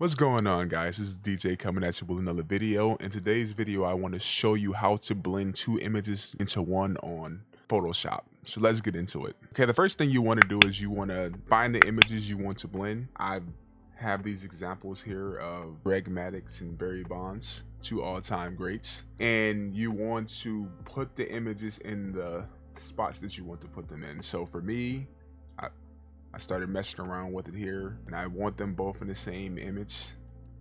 What's going on, guys? This is DJ coming at you with another video. In today's video, I want to show you how to blend two images into one on Photoshop. So let's get into it. Okay, the first thing you want to do is you want to find the images you want to blend. I have these examples here of Greg Maddux and Barry Bonds, two all-time greats. And you want to put the images in the spots that you want to put them in. So for me, I started messing around with it here, and I want them both in the same image.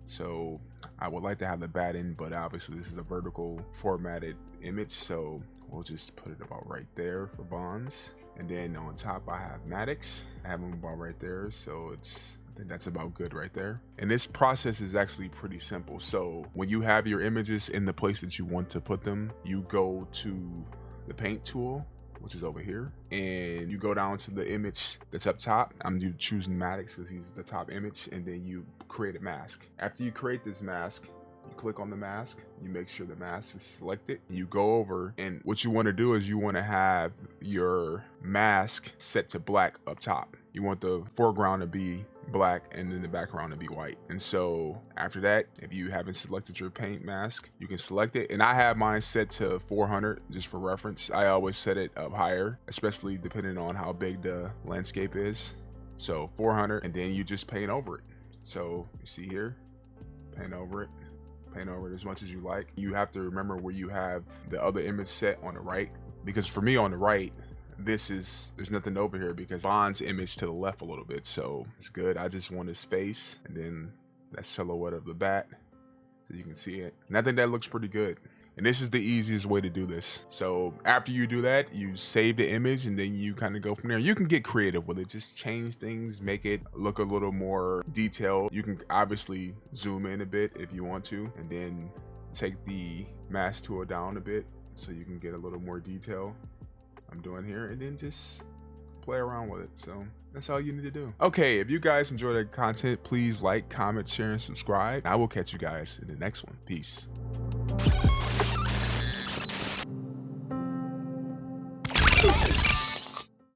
So I would like to have the bat in, but obviously this is a vertical formatted image, so we'll just put it about right there for Bonds. And then on top I have Maddux. I have them about right there, so I think that's about good right there. And this process is actually pretty simple. So when you have your images in the place that you want to put them, you go to the paint tool, which is over here, and you go down to the image that's up top. I'm choosing Maddux because he's the top image, and then you create a mask. After you create this mask, you click on the mask, you make sure the mask is selected, you go over, and what you want to do is you want to have your mask set to black up top. You want the foreground to be black and then the background to be white. And so after that, if you haven't selected your paint mask, you can select it. And I have mine set to 400 just for reference. I always set it up higher, especially depending on how big the landscape is. So 400, and then you just paint over it. So you see here, paint over it as much as you like. You have to remember where you have the other image set on the right, because for me on the right, there's nothing over here because Bond's image to the left a little bit, so it's good. I just want his space and then that silhouette of the bat so you can see it, and I think that looks pretty good. And this is the easiest way to do this. So after you do that, you save the image, and then you kind of go from there. You can get creative with it, just change things, make it look a little more detailed. You can obviously zoom in a bit if you want to, and then take the mask tool down a bit so you can get a little more detail. I'm doing here, and then just play around with it. So that's all you need to do. Okay, if you guys enjoy the content, please like, comment, share, and subscribe. I will catch you guys in the next one. Peace.